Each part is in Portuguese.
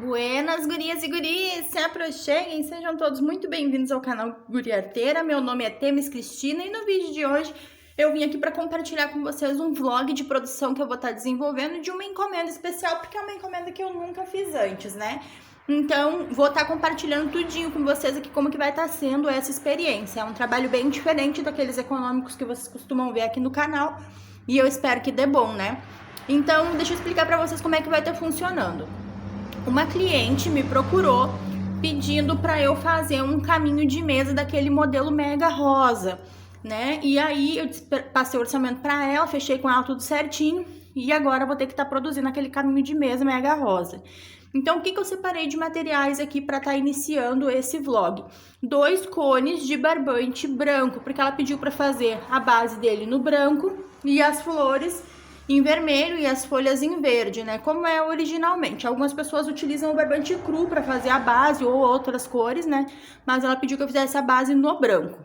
Buenas, gurias e guris, se aproxeguem, sejam todos muito bem-vindos ao canal Guri Arteira. Meu nome é Temis Cristina e no vídeo de hoje eu vim aqui para compartilhar com vocês um vlog de produção que eu vou estar desenvolvendo de uma encomenda especial, porque é uma encomenda que eu nunca fiz antes, né? Então, vou estar compartilhando tudinho com vocês aqui como que vai estar sendo essa experiência. É um trabalho bem diferente daqueles econômicos que vocês costumam ver aqui no canal e eu espero que dê bom, né? Então, deixa eu explicar para vocês como é que vai estar funcionando. Uma cliente me procurou pedindo para eu fazer um caminho de mesa daquele modelo mega rosa, né? E aí eu passei o orçamento para ela, fechei com ela tudo certinho e agora vou ter que estar produzindo aquele caminho de mesa mega rosa. Então, o que eu separei de materiais aqui para estar iniciando esse vlog? 2 cones de barbante branco, porque ela pediu para fazer a base dele no branco e as flores em vermelho e as folhas em verde, né? Como é originalmente. Algumas pessoas utilizam o barbante cru para fazer a base ou outras cores, né? Mas ela pediu que eu fizesse a base no branco.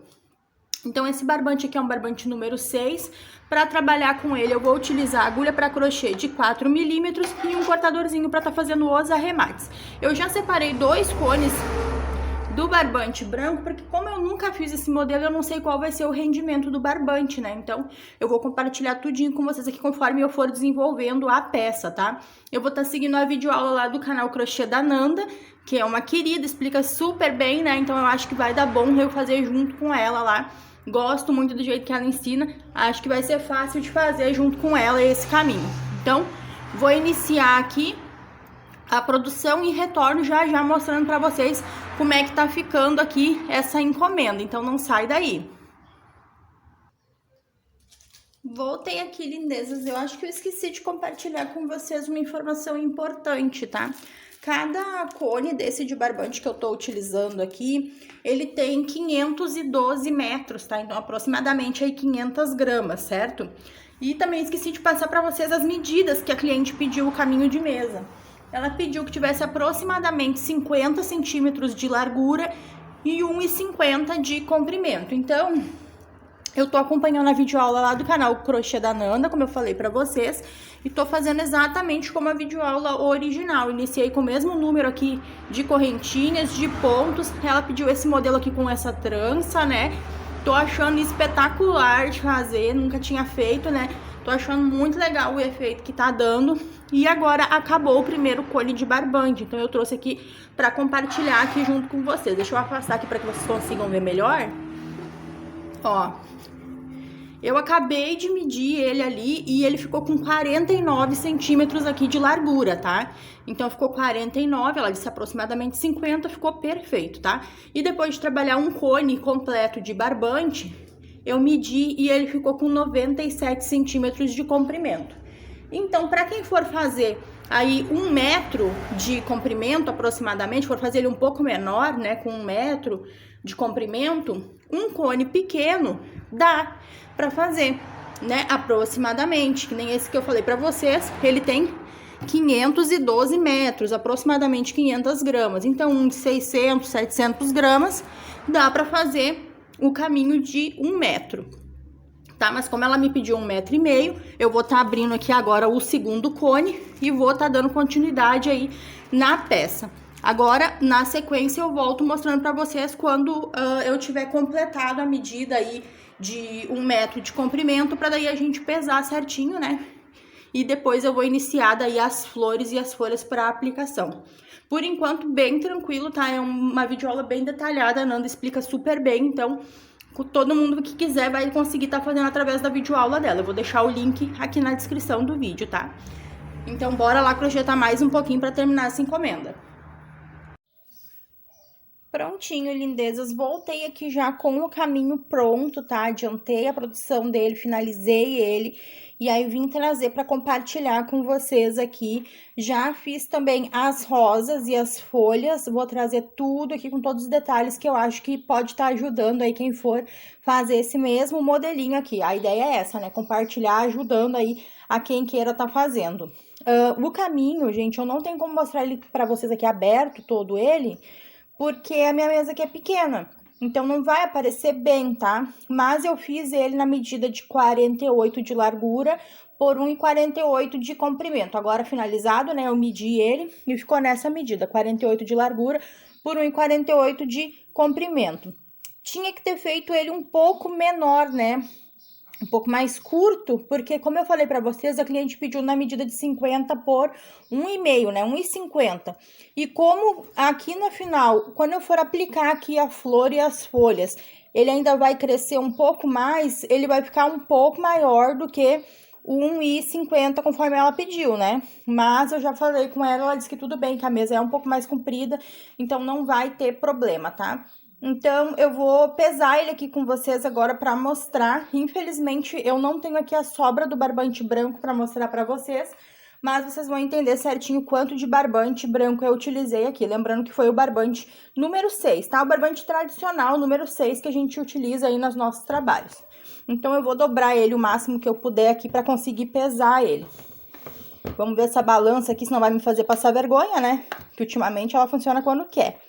Então, esse barbante aqui é um barbante número 6. Para trabalhar com ele, eu vou utilizar agulha para crochê de 4 milímetros e um cortadorzinho para estar fazendo os arremates. Eu já separei 2 cones do barbante branco, porque como eu nunca fiz esse modelo, eu não sei qual vai ser o rendimento do barbante, né? Então, eu vou compartilhar tudinho com vocês aqui conforme eu for desenvolvendo a peça, tá? Eu vou estar seguindo a videoaula lá do canal Crochê da Nanda, que é uma querida, explica super bem, né? Então, eu acho que vai dar bom eu fazer junto com ela lá. Gosto muito do jeito que ela ensina, acho que vai ser fácil de fazer junto com ela esse caminho. Então, vou iniciar aqui a produção e retorno já mostrando para vocês como é que tá ficando aqui essa encomenda, então não sai daí. Voltei aqui, lindezas, eu acho que eu esqueci de compartilhar com vocês uma informação importante, tá? Cada cone desse de barbante que eu tô utilizando aqui, ele tem 512 metros, tá? Então, aproximadamente aí 500 gramas, certo? E também esqueci de passar para vocês as medidas que a cliente pediu o caminho de mesa. Ela pediu que tivesse aproximadamente 50 centímetros de largura e 1,50 de comprimento. Então, eu tô acompanhando a videoaula lá do canal Crochê da Nanda, como eu falei pra vocês, e tô fazendo exatamente como a videoaula original. Iniciei com o mesmo número aqui de correntinhas, de pontos. Ela pediu esse modelo aqui com essa trança, né? Tô achando espetacular de fazer, nunca tinha feito, né? Tô achando muito legal o efeito que tá dando. E agora acabou o primeiro cone de barbante, então eu trouxe aqui pra compartilhar aqui junto com vocês. Deixa eu afastar aqui pra que vocês consigam ver melhor. Ó, eu acabei de medir ele ali e ele ficou com 49 centímetros aqui de largura, tá? Então, ficou 49, ela disse aproximadamente 50, ficou perfeito, tá? E depois de trabalhar um cone completo de barbante, eu medi e ele ficou com 97 centímetros de comprimento. Então, para quem for fazer aí 1 metro de comprimento aproximadamente, for fazer ele um pouco menor, né, com 1 metro de comprimento, um cone pequeno dá para fazer, né, aproximadamente, que nem esse que eu falei para vocês, ele tem 512 metros, aproximadamente 500 gramas. Então, um de 600, 700 gramas dá para fazer o caminho de 1 metro. Tá? Mas como ela me pediu 1,5 metro, eu vou estar abrindo aqui agora o segundo cone e vou estar dando continuidade aí na peça. Agora, na sequência, eu volto mostrando para vocês quando eu tiver completado a medida aí de 1 metro de comprimento, para daí a gente pesar certinho, né? E depois eu vou iniciar daí as flores e as folhas para aplicação. Por enquanto, bem tranquilo, tá? É uma videoaula bem detalhada, a Nanda explica super bem, então todo mundo que quiser vai conseguir estar fazendo através da videoaula dela. Eu vou deixar o link aqui na descrição do vídeo, tá? Então, bora lá crochetar mais um pouquinho para terminar essa encomenda. Prontinho, lindezas, voltei aqui já com o caminho pronto, tá? Adiantei a produção dele, finalizei ele e aí vim trazer para compartilhar com vocês aqui. Já fiz também as rosas e as folhas, vou trazer tudo aqui com todos os detalhes que eu acho que pode estar ajudando aí quem for fazer esse mesmo modelinho aqui. A ideia é essa, né? Compartilhar, ajudando aí a quem queira estar fazendo. O caminho, gente, eu não tenho como mostrar ele para vocês aqui aberto, todo ele, porque a minha mesa aqui é pequena. então não vai aparecer bem, tá? Mas eu fiz ele na medida de 48 de largura por 1,48 de comprimento. Agora, finalizado, né, eu medi ele e ficou nessa medida, 48 de largura por 1,48 de comprimento. Tinha que ter feito ele um pouco menor, né? Um pouco mais curto, porque como eu falei para vocês, a cliente pediu na medida de 50 por 1,5, né? 1,50. E como aqui no final, quando eu for aplicar aqui a flor e as folhas, ele ainda vai crescer um pouco mais, ele vai ficar um pouco maior do que o 1,50 conforme ela pediu, né? Mas eu já falei com ela disse que tudo bem, que a mesa é um pouco mais comprida, então não vai ter problema, tá? Então, eu vou pesar ele aqui com vocês agora para mostrar. Infelizmente, eu não tenho aqui a sobra do barbante branco para mostrar para vocês, mas vocês vão entender certinho quanto de barbante branco eu utilizei aqui. Lembrando que foi o barbante número 6, tá? O barbante tradicional, número 6, que a gente utiliza aí nos nossos trabalhos. Então, eu vou dobrar ele o máximo que eu puder aqui para conseguir pesar ele. Vamos ver essa balança aqui, senão vai me fazer passar vergonha, né? Que ultimamente ela funciona quando quer.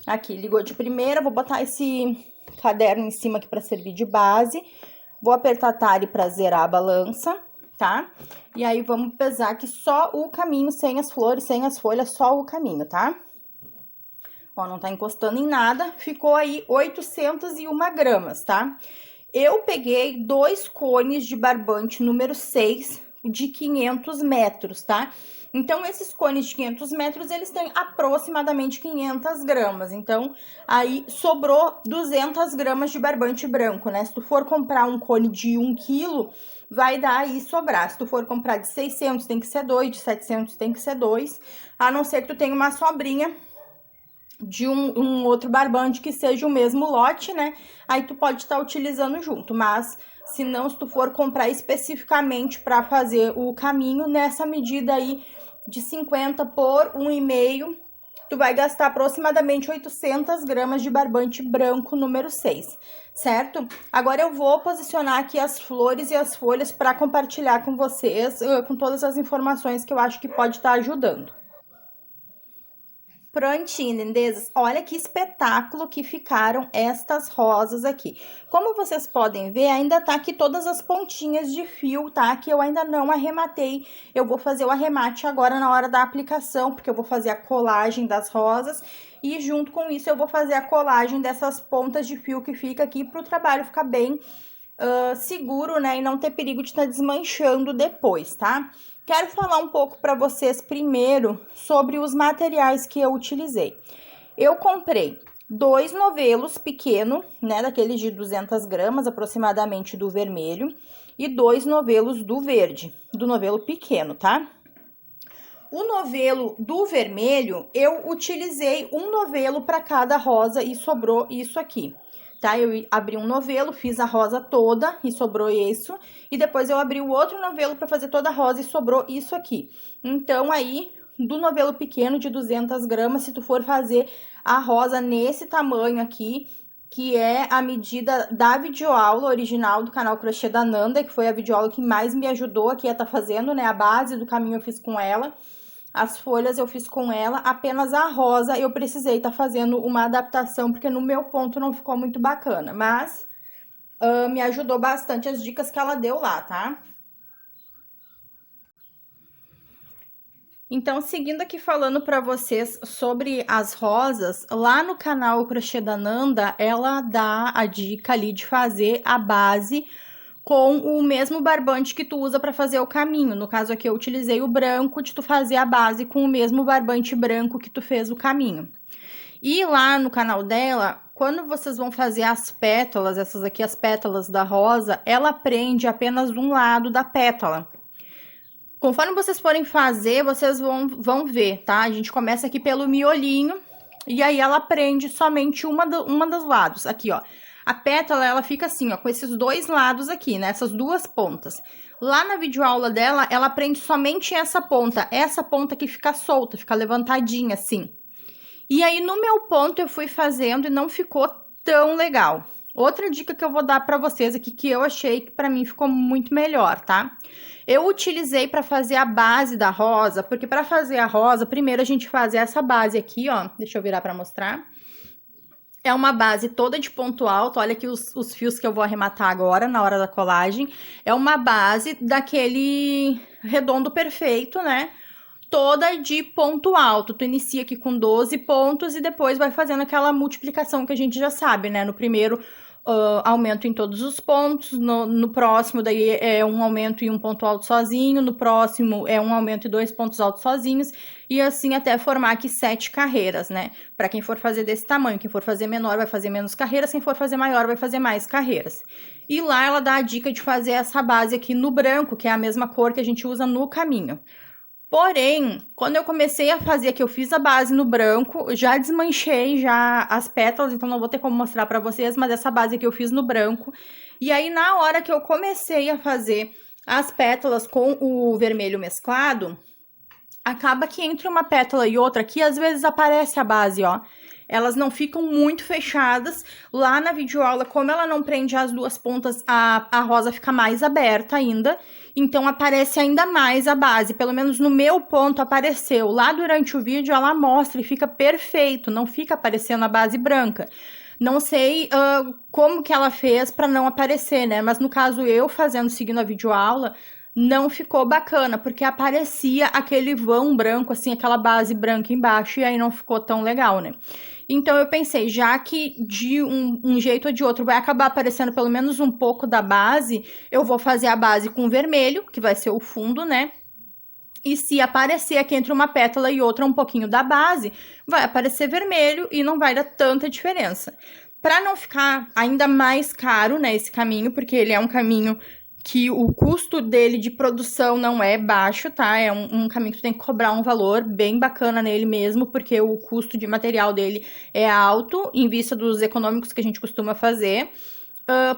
Aqui, ligou de primeira, vou botar esse caderno em cima aqui para servir de base. Vou apertar Tare para zerar a balança, tá? E aí, vamos pesar aqui só o caminho, sem as flores, sem as folhas, só o caminho, tá? Ó, não tá encostando em nada, ficou aí 801 gramas, tá? Eu peguei 2 cones de barbante número 6 de 500 metros, tá? Então, esses cones de 500 metros, eles têm aproximadamente 500 gramas. Então, aí sobrou 200 gramas de barbante branco, né? Se tu for comprar um cone de 1 quilo, vai dar aí sobrar. Se tu for comprar de 600, tem que ser 2, de 700 tem que ser 2, a não ser que tu tenha uma sobrinha de um outro barbante que seja o mesmo lote, né? Aí tu pode estar utilizando junto, mas se não, se tu for comprar especificamente para fazer o caminho, nessa medida aí de 50 por 1,5, tu vai gastar aproximadamente 800 gramas de barbante branco número 6, certo? Agora eu vou posicionar aqui as flores e as folhas para compartilhar com vocês, com todas as informações que eu acho que pode estar ajudando. Prontinho, lindezas. Olha que espetáculo que ficaram estas rosas aqui. Como vocês podem ver, ainda tá aqui todas as pontinhas de fio, tá? Que eu ainda não arrematei. Eu vou fazer o arremate agora na hora da aplicação, porque eu vou fazer a colagem das rosas. E junto com isso eu vou fazer a colagem dessas pontas de fio que fica aqui para o trabalho ficar bem seguro, né? E não ter perigo de estar desmanchando depois, tá? Quero falar um pouco para vocês primeiro sobre os materiais que eu utilizei. Eu comprei 2 novelos pequenos, né, daqueles de 200 gramas aproximadamente do vermelho, e 2 novelos do verde, do novelo pequeno, tá? O novelo do vermelho, eu utilizei um novelo para cada rosa e sobrou isso aqui. Tá? Eu abri um novelo, fiz a rosa toda e sobrou isso. E depois eu abri o outro novelo para fazer toda a rosa e sobrou isso aqui. Então, aí, do novelo pequeno de 200 gramas, se tu for fazer a rosa nesse tamanho aqui, que é a medida da videoaula original do canal Crochê da Nanda, que foi a videoaula que mais me ajudou aqui a estar fazendo, né? A base do caminho eu fiz com ela. As folhas eu fiz com ela, apenas a rosa eu precisei estar fazendo uma adaptação, porque no meu ponto não ficou muito bacana, mas me ajudou bastante as dicas que ela deu lá, tá? Então, seguindo aqui falando para vocês sobre as rosas, lá no canal Crochê da Nanda, ela dá a dica ali de fazer a base com o mesmo barbante que tu usa para fazer o caminho. No caso aqui eu utilizei o branco, de tu fazer a base com o mesmo barbante branco que tu fez o caminho. E lá no canal dela, quando vocês vão fazer as pétalas, essas aqui as pétalas da rosa, ela prende apenas um lado da pétala. Conforme vocês forem fazer, vocês vão ver, tá? A gente começa aqui pelo miolinho, e aí ela prende somente uma dos lados, aqui, ó. A pétala, ela fica assim, ó, com esses dois lados aqui, né? Essas duas pontas. Lá na videoaula dela, ela prende somente essa ponta que fica solta, fica levantadinha, assim. E aí, no meu ponto, eu fui fazendo e não ficou tão legal. Outra dica que eu vou dar pra vocês aqui, que eu achei que pra mim ficou muito melhor, tá? Eu utilizei pra fazer a base da rosa, porque pra fazer a rosa, primeiro a gente faz essa base aqui, ó. Deixa eu virar pra mostrar. É uma base toda de ponto alto, olha aqui os fios que eu vou arrematar agora, na hora da colagem. É uma base daquele redondo perfeito, né? Toda de ponto alto. Tu inicia aqui com 12 pontos e depois vai fazendo aquela multiplicação que a gente já sabe, né? No primeiro, aumento em todos os pontos, no próximo daí é um aumento e um ponto alto sozinho, no próximo é um aumento e 2 pontos altos sozinhos, e assim até formar aqui 7 carreiras, né? Para quem for fazer desse tamanho, quem for fazer menor vai fazer menos carreiras, quem for fazer maior vai fazer mais carreiras. E lá ela dá a dica de fazer essa base aqui no branco, que é a mesma cor que a gente usa no caminho. Porém, quando eu comecei a fazer, que eu fiz a base no branco, já desmanchei já as pétalas, então não vou ter como mostrar pra vocês, mas essa base aqui eu fiz no branco. E aí, na hora que eu comecei a fazer as pétalas com o vermelho mesclado, acaba que entre uma pétala e outra aqui, às vezes aparece a base, ó. Elas não ficam muito fechadas. Lá na videoaula, como ela não prende as duas pontas, a rosa fica mais aberta ainda. Então, aparece ainda mais a base. Pelo menos no meu ponto apareceu. Lá durante o vídeo, ela mostra e fica perfeito. Não fica aparecendo a base branca. Não sei como que ela fez para não aparecer, né? Mas no caso, eu fazendo, seguindo a videoaula, não ficou bacana, porque aparecia aquele vão branco, assim, aquela base branca embaixo, e aí não ficou tão legal, né? Então eu pensei, já que de um jeito ou de outro vai acabar aparecendo pelo menos um pouco da base, eu vou fazer a base com vermelho, que vai ser o fundo, né? E se aparecer aqui entre uma pétala e outra um pouquinho da base, vai aparecer vermelho e não vai dar tanta diferença. Para não ficar ainda mais caro, né, esse caminho, porque ele é um caminho que o custo dele de produção não é baixo, tá? É um caminho que tu tem que cobrar um valor bem bacana nele mesmo, porque o custo de material dele é alto, em vista dos econômicos que a gente costuma fazer.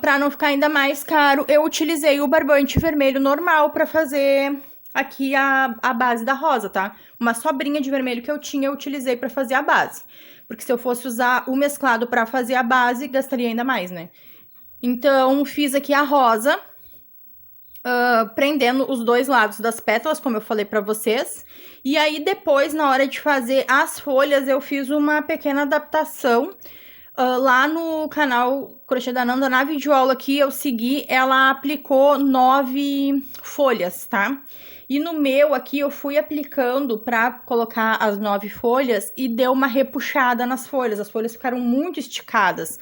Para não ficar ainda mais caro, eu utilizei o barbante vermelho normal para fazer aqui a base da rosa, tá? Uma sobrinha de vermelho que eu tinha, eu utilizei para fazer a base. Porque se eu fosse usar o mesclado para fazer a base, gastaria ainda mais, né? Então, fiz aqui a rosa, prendendo os dois lados das pétalas, como eu falei pra vocês. E aí, depois, na hora de fazer as folhas, eu fiz uma pequena adaptação. Lá no canal Crochê da Nanda, na videoaula que eu segui, ela aplicou 9 folhas, tá? E no meu aqui, eu fui aplicando pra colocar as 9 folhas e deu uma repuxada nas folhas. As folhas ficaram muito esticadas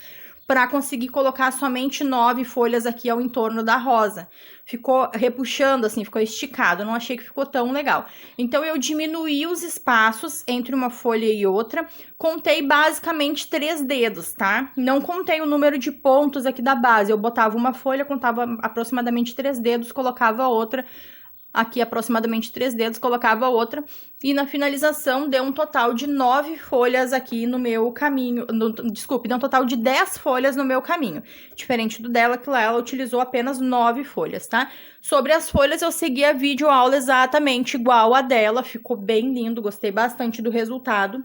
para conseguir colocar somente 9 folhas aqui ao entorno da rosa. Ficou repuxando, assim, ficou esticado. Eu não achei que ficou tão legal. Então, eu diminuí os espaços entre uma folha e outra. Contei basicamente 3 dedos, tá? Não contei o número de pontos aqui da base. Eu botava uma folha, contava aproximadamente 3 dedos, colocava outra. Aqui aproximadamente 3 dedos, colocava outra, e na finalização deu um total de 9 folhas aqui no meu caminho, desculpe, deu um total de 10 folhas no meu caminho, diferente do dela, que lá ela utilizou apenas 9 folhas, tá? Sobre as folhas, eu segui a videoaula exatamente igual a dela, ficou bem lindo, gostei bastante do resultado.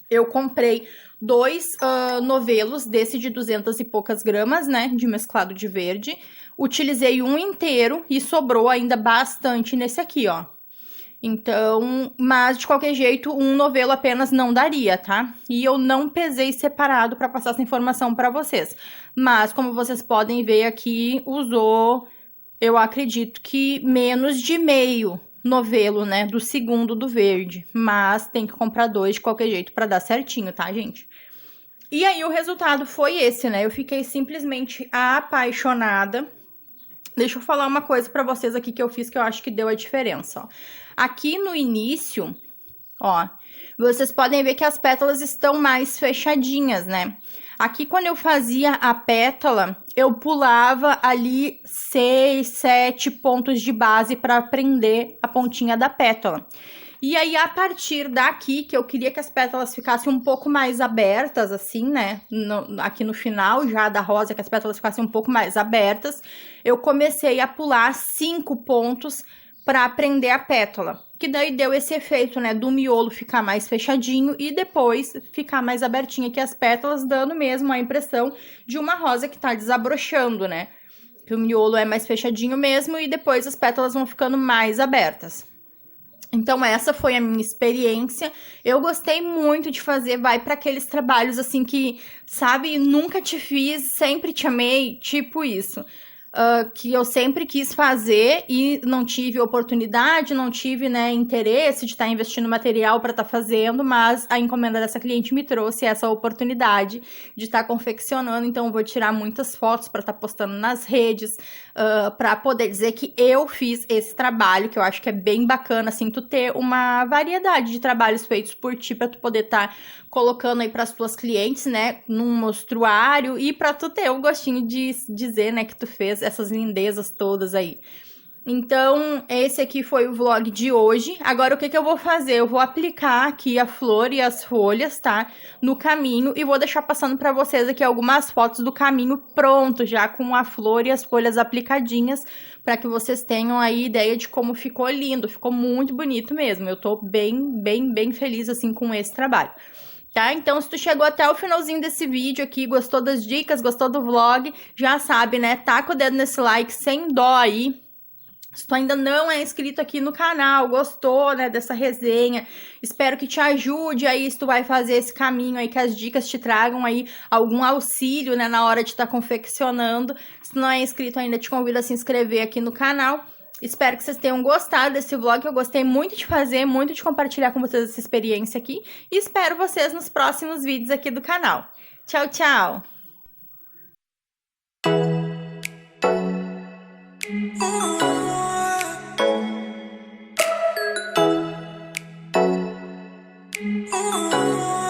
Eu comprei 2 novelos desse de 200 e poucas gramas, né, de mesclado de verde. Utilizei um inteiro e sobrou ainda bastante nesse aqui, ó. Então, mas de qualquer jeito, um novelo apenas não daria, tá? E eu não pesei separado para passar essa informação para vocês. Mas, como vocês podem ver aqui, usou, eu acredito que menos de meio novelo, né, do segundo do verde, mas tem que comprar 2 de qualquer jeito para dar certinho, tá, gente? E aí o resultado foi esse, né? Eu fiquei simplesmente apaixonada. Deixa eu falar uma coisa para vocês aqui que eu fiz que eu acho que deu a diferença, ó. Aqui no início, ó, vocês podem ver que as pétalas estão mais fechadinhas, né? Aqui, quando eu fazia a pétala, eu pulava ali 6, 7 pontos de base para prender a pontinha da pétala. E aí, a partir daqui, que eu queria que as pétalas ficassem um pouco mais abertas, assim, né? Aqui no final já da rosa, que as pétalas ficassem um pouco mais abertas, eu comecei a pular 5 pontos para prender a pétala. Que daí deu esse efeito, né, do miolo ficar mais fechadinho e depois ficar mais abertinho aqui as pétalas, dando mesmo a impressão de uma rosa que tá desabrochando, né? Que o miolo é mais fechadinho mesmo e depois as pétalas vão ficando mais abertas. Então, essa foi a minha experiência. Eu gostei muito de fazer, vai para aqueles trabalhos assim que, sabe, nunca te fiz, sempre te amei, tipo isso. Que eu sempre quis fazer e não tive oportunidade, não tive, né, interesse de estar investindo material para estar fazendo, mas a encomenda dessa cliente me trouxe essa oportunidade de estar confeccionando, então eu vou tirar muitas fotos para estar postando nas redes, para poder dizer que eu fiz esse trabalho, que eu acho que é bem bacana, assim, tu ter uma variedade de trabalhos feitos por ti, para tu poder estar colocando aí para as tuas clientes, né, num mostruário e para tu ter o gostinho de dizer, né, que tu fez essas lindezas todas aí. Então, esse aqui foi o vlog de hoje. Agora, o que que eu vou fazer? Eu vou aplicar aqui a flor e as folhas, tá? No caminho e vou deixar passando para vocês aqui algumas fotos do caminho pronto, já com a flor e as folhas aplicadinhas, para que vocês tenham aí ideia de como ficou lindo. Ficou muito bonito mesmo. Eu tô bem feliz, assim, com esse trabalho. Tá? Então, se tu chegou até o finalzinho desse vídeo aqui, gostou das dicas, gostou do vlog, já sabe, né? Taca o dedo nesse like sem dó aí. Se tu ainda não é inscrito aqui no canal, gostou, né, dessa resenha, espero que te ajude aí se tu vai fazer esse caminho aí, que as dicas te tragam aí algum auxílio, né, na hora de estar confeccionando. Se tu não é inscrito ainda, te convido a se inscrever aqui no canal. Espero que vocês tenham gostado desse vlog, eu gostei muito de fazer, muito de compartilhar com vocês essa experiência aqui. E espero vocês nos próximos vídeos aqui do canal. Tchau, tchau! Oh